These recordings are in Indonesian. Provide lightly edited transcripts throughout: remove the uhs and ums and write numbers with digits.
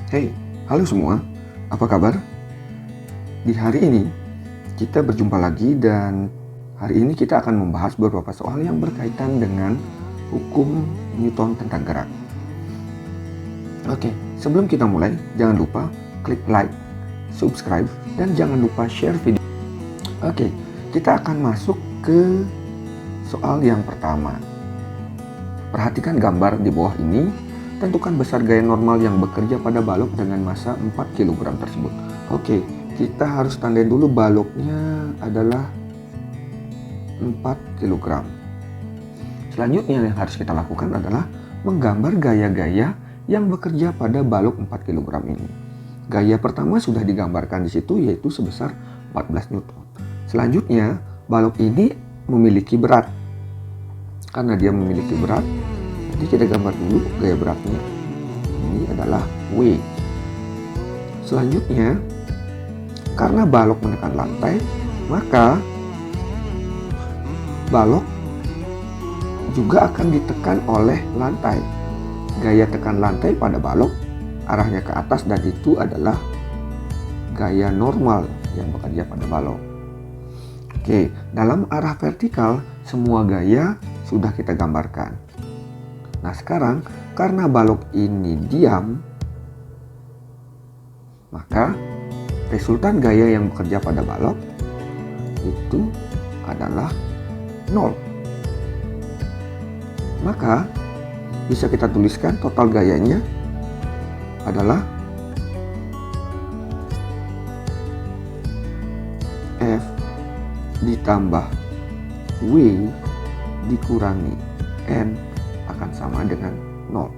Hey, halo semua, apa kabar? Di hari ini kita berjumpa lagi dan hari ini kita akan membahas beberapa soal yang berkaitan dengan hukum Newton tentang gerak. Oke, sebelum kita mulai, jangan lupa klik like, subscribe, dan jangan lupa share video. Oke, kita akan masuk ke soal yang pertama. Perhatikan gambar di bawah ini. Tentukan besar gaya normal yang bekerja pada balok dengan massa 4 kg tersebut. Oke, kita harus tandain dulu baloknya adalah 4 kg. Selanjutnya yang harus kita lakukan adalah menggambar gaya-gaya yang bekerja pada balok 4 kg ini. Gaya pertama sudah digambarkan di situ, yaitu sebesar 14 Newton. Selanjutnya, balok ini memiliki berat. Karena dia memiliki berat, jadi kita gambar dulu gaya beratnya. Ini adalah W. Selanjutnya, karena balok menekan lantai, maka balok juga akan ditekan oleh lantai. Gaya tekan lantai pada balok arahnya ke atas dan itu adalah gaya normal yang bekerja pada balok. Oke, dalam arah vertikal semua gaya sudah kita gambarkan. Nah sekarang karena balok ini diam, maka resultan gaya yang bekerja pada balok itu adalah 0. Maka bisa kita tuliskan total gayanya adalah F ditambah W dikurangi N akan sama dengan 0.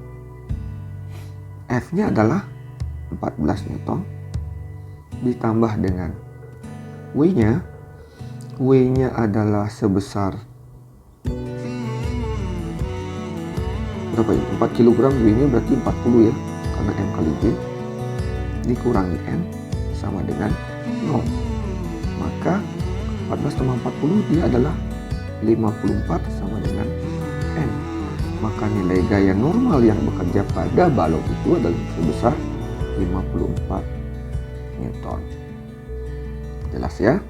F-nya adalah 14 Newton ditambah dengan W-nya. W-nya adalah sebesar berapa ini? 4 kg. W-nya berarti 40 ya, karena M kali V dikurangi N sama dengan 0. Maka 14 tambah 40 dia adalah 54 sama dengan N. Maka nilai gaya normal yang bekerja pada balok itu adalah sebesar 54 Newton. Jelas ya?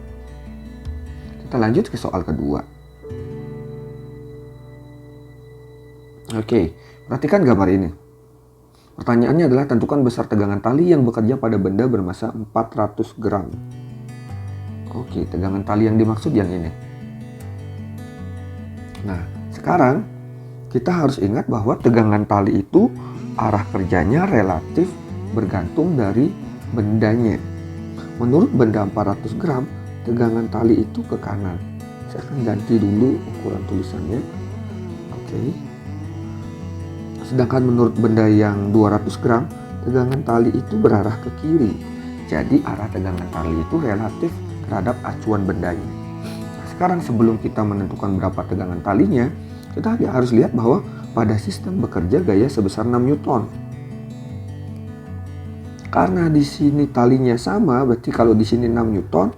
Kita lanjut ke soal kedua. Oke, perhatikan gambar ini. Pertanyaannya adalah tentukan besar tegangan tali yang bekerja pada benda bermassa 400 gram. Oke, tegangan tali yang dimaksud yang ini. Nah, sekarang kita harus ingat bahwa tegangan tali itu arah kerjanya relatif bergantung dari bendanya. Menurut benda 400 gram, tegangan tali itu ke kanan. Saya akan ganti dulu ukuran tulisannya. Oke. Sedangkan menurut benda yang 200 gram, tegangan tali itu berarah ke kiri. Jadi arah tegangan tali itu relatif terhadap acuan bendanya. Nah, sekarang sebelum kita menentukan berapa tegangan talinya, kita harus lihat bahwa pada sistem bekerja gaya sebesar 6 Newton. Karena di sini talinya sama, berarti kalau di sini 6 Newton,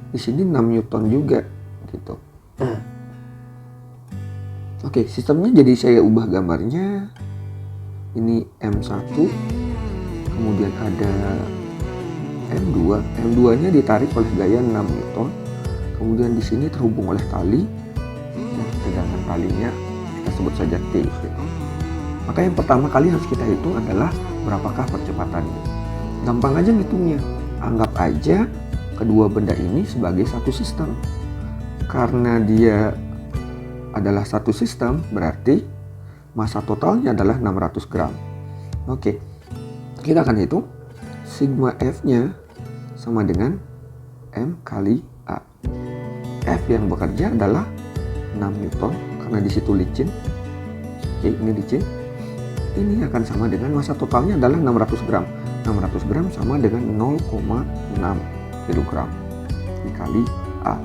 di sini 6 Newton juga, gitu. Oke, sistemnya jadi saya ubah gambarnya. Ini M1, kemudian ada M2. M2-nya ditarik oleh gaya 6 Newton. Kemudian di sini terhubung oleh tali. Tegangan talinya kita sebut saja T. Maka yang pertama kali harus kita hitung adalah berapakah percepatannya. Gampang aja ngitungnya. Anggap aja kedua benda ini sebagai satu sistem. Karena dia adalah satu sistem, berarti massa totalnya adalah 600 gram. Oke, kita akan hitung sigma F-nya sama dengan M kali A. F yang bekerja adalah 6 Newton karena di situ licin. Oke, ini licin. Ini akan sama dengan massa totalnya adalah 600 gram. 600 gram sama dengan 0,6 kg dikali A.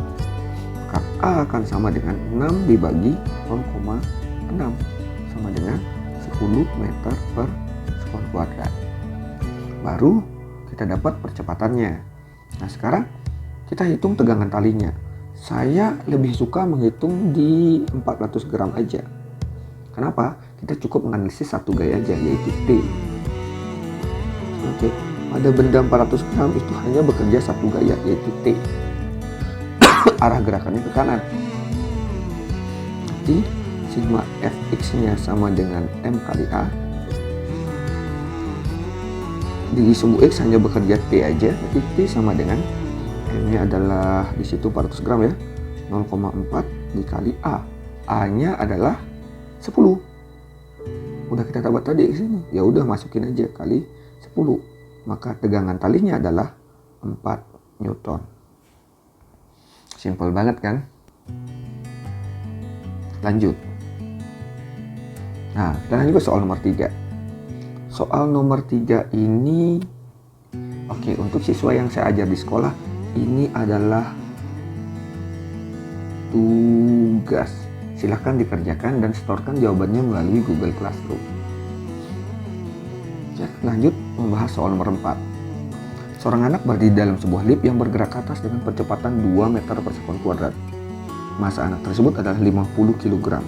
Maka A akan sama dengan 6 dibagi 0,6 sama dengan 10 meter per sekon kuadrat. Baru kita dapat percepatannya. Nah sekarang kita hitung tegangan talinya. Saya lebih suka menghitung di 400 gram aja. Kenapa? Kita cukup menganalisis satu gaya aja, yaitu T. Oke, pada benda 400 gram itu hanya bekerja satu gaya, yaitu T. Arah gerakannya ke kanan. Jadi sigma Fx-nya sama dengan M kali A. Di sumbu X hanya bekerja T aja, jadi T sama dengan M-nya adalah di situ 400 gram ya, 0,4 dikali A. A-nya adalah 10. Udah kita dapat tadi ke sini. Ya udah masukin aja kali 10. Maka tegangan talinya adalah 4 Newton. Simpel banget kan? Lanjut. Nah, kita lanjut ke soal nomor 3. Soal nomor 3 ini, oke, untuk siswa yang saya ajar di sekolah, ini adalah tugas. Silahkan dikerjakan dan setorkan jawabannya melalui Google Classroom. Lanjut membahas soal nomor 4. Seorang anak berdiri dalam sebuah lift yang bergerak ke atas dengan percepatan 2 meter per sekon kuadrat. Massa anak tersebut adalah 50 kg.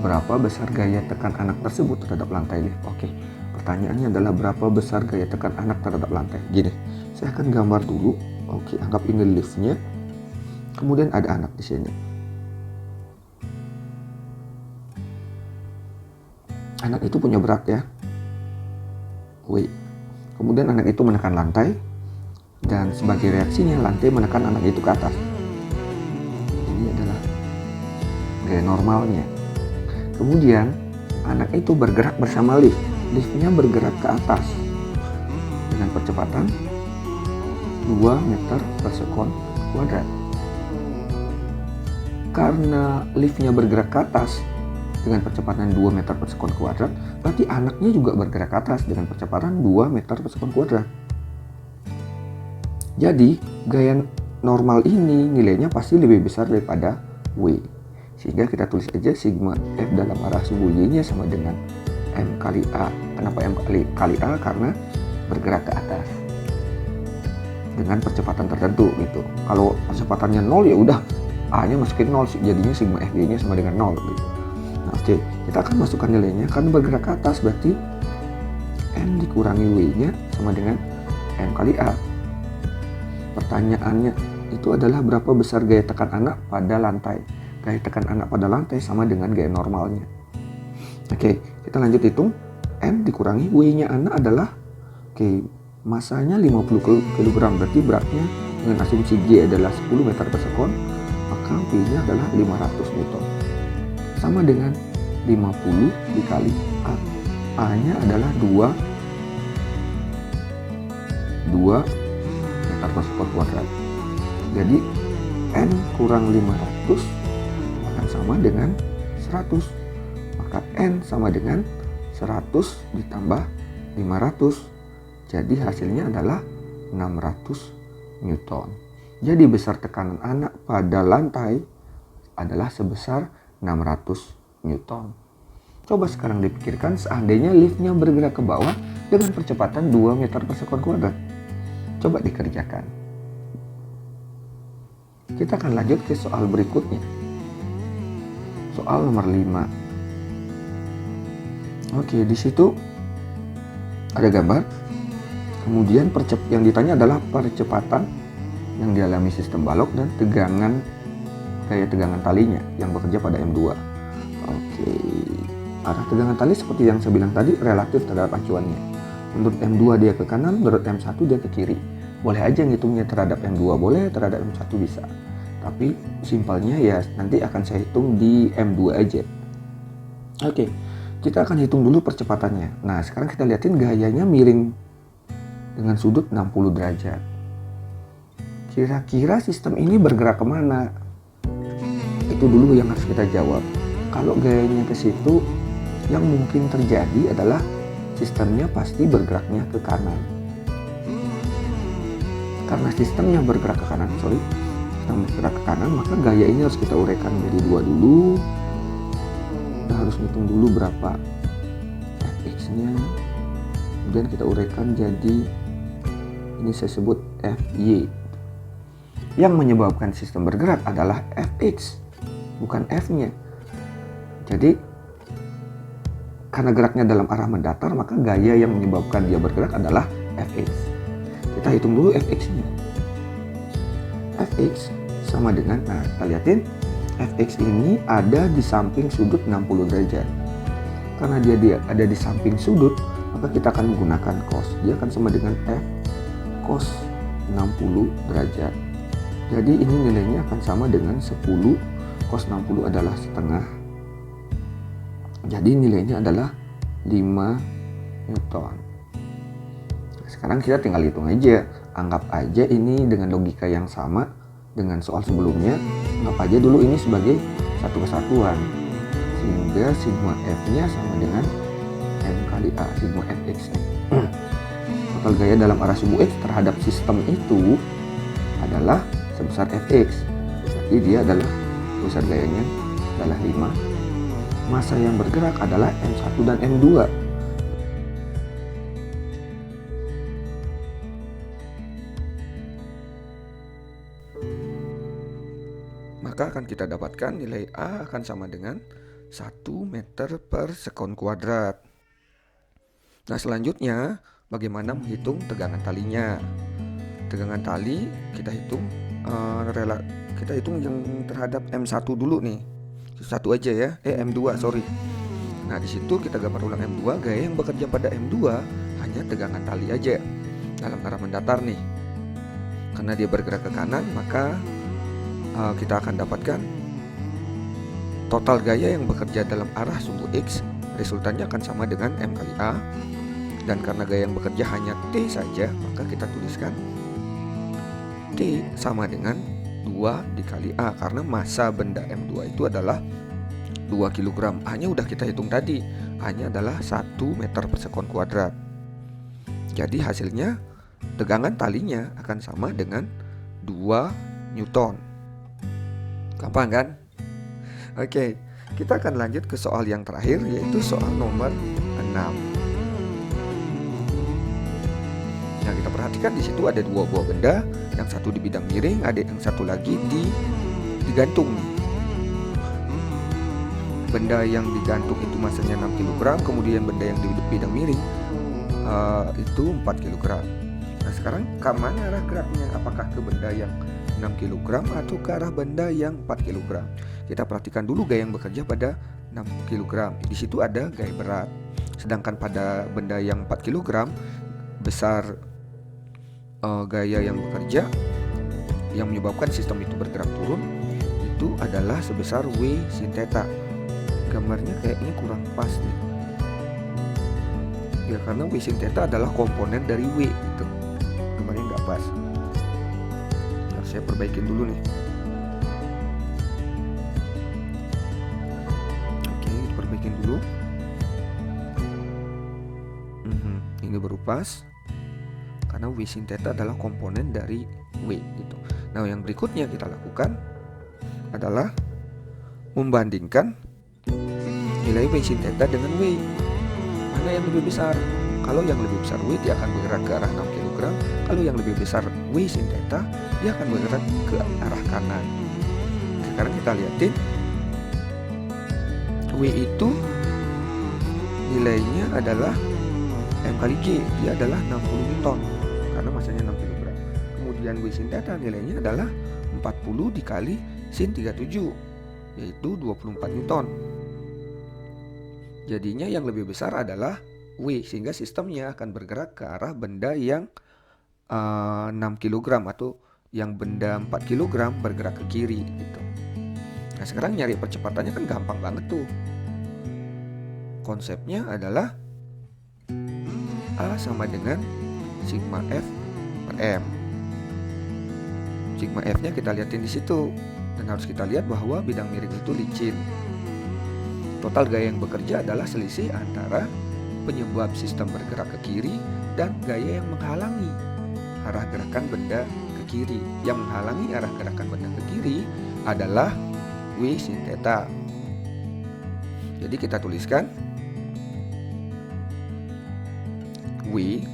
Berapa besar gaya tekan anak tersebut terhadap lantai lift? Oke, pertanyaannya adalah berapa besar gaya tekan anak terhadap lantai. Gini, saya akan gambar dulu. Oke, anggap ini liftnya. Kemudian ada anak di sini. Anak itu punya berat ya, W. Kemudian anak itu menekan lantai, dan sebagai reaksinya lantai menekan anak itu ke atas. Ini adalah gaya normalnya. Kemudian anak itu bergerak bersama lift. Liftnya bergerak ke atas dengan percepatan 2 meter per sekon kuadrat. Karena liftnya bergerak ke atas dengan percepatan 2 meter per sekon kuadrat, berarti anaknya juga bergerak ke atas dengan percepatan 2 meter per sekon kuadrat. Jadi, gaya normal ini nilainya pasti lebih besar daripada W. Sehingga kita tulis aja sigma F dalam arah sumbu Y-nya sama dengan M kali A. Kenapa M kali A? Karena bergerak ke atas dengan percepatan tertentu gitu. Kalau percepatannya 0 ya udah A-nya masukin 0, jadinya sigma FY-nya sama dengan 0 gitu. Nah, oke, kita akan masukkan nilainya. Karena bergerak ke atas berarti M dikurangi W-nya sama dengan M kali A. Pertanyaannya itu adalah berapa besar gaya tekan anak pada lantai. Gaya tekan anak pada lantai sama dengan gaya normalnya. Oke, kita lanjut hitung. M dikurangi W-nya anak adalah, oke, masanya 50 kg, berarti beratnya dengan asumsi G adalah 10 meter per sekon, maka W-nya adalah 500 Newton. Sama dengan 50 dikali A. A-nya adalah 2 meter per sekon kuadrat. Jadi N kurang 500 akan sama dengan 100. Maka N sama dengan 100 ditambah 500. Jadi hasilnya adalah 600 Newton. Jadi besar tekanan anak pada lantai adalah sebesar 600 Newton. Coba sekarang dipikirkan seandainya liftnya bergerak ke bawah dengan percepatan 2 meter per sekon kuadrat. Coba dikerjakan. Kita akan lanjut ke soal berikutnya. Soal nomor 5. Oke, di situ ada gambar. Kemudian yang ditanya adalah percepatan yang dialami sistem balok dan gaya tegangan talinya yang bekerja pada M2. Oke, arah tegangan tali seperti yang saya bilang tadi relatif terhadap acuannya. Menurut M2 dia ke kanan, menurut M1 dia ke kiri. Boleh aja ngitungnya terhadap M2 boleh, terhadap M1 bisa. Tapi simpelnya ya nanti akan saya hitung di M2 aja. Oke, kita akan hitung dulu percepatannya. Nah, sekarang kita lihatin gayanya miring dengan sudut 60 derajat. Kira-kira sistem ini bergerak kemana? Itu dulu yang harus kita jawab. Kalau gayanya ke situ, yang mungkin terjadi adalah sistemnya pasti bergeraknya ke kanan. Karena sistemnya bergerak ke kanan, maka gaya ini harus kita uraikan jadi 2 dulu. Kita harus hitung dulu berapa Fx-nya. Kemudian kita uraikan jadi, ini saya sebut Fy. Yang menyebabkan sistem bergerak adalah Fx, bukan F-nya. Jadi karena geraknya dalam arah mendatar, maka gaya yang menyebabkan dia bergerak adalah fx. Kita hitung dulu fx-nya. Fx sama dengan, nah kita lihatin, fx ini ada di samping sudut 60 derajat. Karena dia ada di samping sudut, maka kita akan menggunakan cos. Dia akan sama dengan f cos 60 derajat. Jadi ini nilainya akan sama dengan 10 cos 60 adalah setengah. Jadi nilainya adalah 5 Newton. Sekarang kita tinggal hitung aja. Anggap aja ini dengan logika yang sama dengan soal sebelumnya. Anggap aja dulu ini sebagai satu kesatuan. Sehingga sigma F-nya sama dengan M kali A, sigma Fx. Total gaya dalam arah sumbu X terhadap sistem itu adalah sebesar Fx. Jadi dia adalah besar gayanya adalah 5. Massa yang bergerak adalah M1 dan M2. Maka akan kita dapatkan nilai A akan sama dengan 1 meter per sekon kuadrat. Nah selanjutnya bagaimana menghitung tegangan talinya. Tegangan tali kita hitung kita hitung yang terhadap M1 dulu nih. Satu aja ya, M2 sorry. Nah di situ kita gambar ulang M2, gaya yang bekerja pada M2 hanya tegangan tali aja dalam arah mendatar nih. Karena dia bergerak ke kanan, maka kita akan dapatkan total gaya yang bekerja dalam arah sumbu X, resultannya akan sama dengan M kali A. Dan karena gaya yang bekerja hanya T saja, maka kita tuliskan T sama dengan 2 dikali A. Karena massa benda M2 itu adalah 2 kg. Hanya udah kita hitung tadi, hanya adalah 1 meter per sekon kuadrat. Jadi hasilnya tegangan talinya akan sama dengan 2 Newton. Gampang kan? Oke, kita akan lanjut ke soal yang terakhir, yaitu soal nomor 6. Nah, kita perhatikan di situ ada 2 buah benda, yang satu di bidang miring, ada yang satu lagi digantung. Benda yang digantung itu massanya 6 kg, kemudian benda yang di bidang miring itu 4 kg. Nah, sekarang ke mana arah geraknya? Apakah ke benda yang 6 kg atau ke arah benda yang 4 kg? Kita perhatikan dulu gaya yang bekerja pada 6 kg. Di situ ada gaya berat. Sedangkan pada benda yang 4 kg, besar gaya yang bekerja yang menyebabkan sistem itu bergerak turun itu adalah sebesar W sin theta. Gambarnya kayaknya kurang pas nih. Ya karena W sin theta adalah komponen dari W itu. Gambarnya nggak pas. Nah, saya perbaikin dulu nih. Oke, perbaikin dulu. Ini baru pas. Karena W sin theta adalah komponen dari W gitu. Nah, yang berikutnya kita lakukan adalah membandingkan nilai W sin theta dengan W. Mana yang lebih besar? Kalau yang lebih besar W, dia akan bergerak ke arah 6 kg. Kalau yang lebih besar W sin theta, dia akan bergerak ke arah kanan. Sekarang kita lihatin W itu nilainya adalah M kali G, dia adalah 60 Newton karena masanya 6 kg. Kemudian W sin theta nilainya adalah 40 dikali sin 37, yaitu 24 Newton. Jadinya yang lebih besar adalah W, sehingga sistemnya akan bergerak ke arah benda yang 6 kg atau yang benda 4 kg bergerak ke kiri gitu. Nah sekarang nyari percepatannya kan gampang banget tuh. Konsepnya adalah A sama dengan sigma F per M. Sigma F nya kita lihatin di situ. Dan harus kita lihat bahwa bidang miring itu licin. Total gaya yang bekerja adalah selisih antara penyebab sistem bergerak ke kiri dan gaya yang menghalangi arah gerakan benda ke kiri. Yang menghalangi arah gerakan benda ke kiri adalah W sin theta. Jadi kita tuliskan W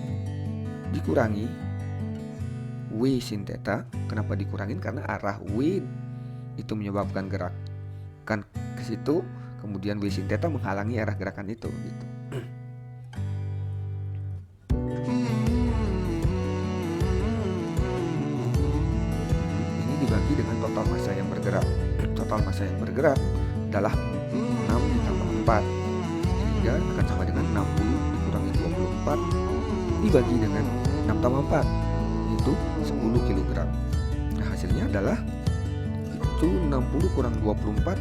dikurangi W sin theta. Kenapa dikurangin? Karena arah W itu menyebabkan gerakan ke situ, kemudian W sin theta menghalangi arah gerakan itu gitu. bergerak. Total massa yang bergerak adalah 6 ditambah 4, sehingga akan sama dengan 60 dikurangi 24 dibagi dengan 6 tambah 4, yaitu 10 kg. Nah, hasilnya adalah itu 60 kurang 24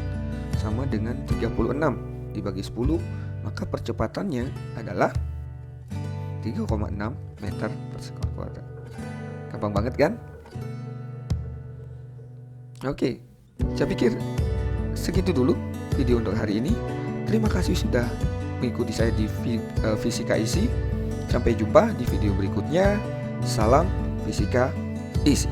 sama dengan 36 dibagi 10, maka percepatannya adalah 3,6 meter per sekon kuadrat. Gampang banget kan? Oke, saya pikir segitu dulu video untuk hari ini. Terima kasih sudah mengikuti saya di Fisika Easy. Sampai jumpa di video berikutnya. Salam Fisika Easy.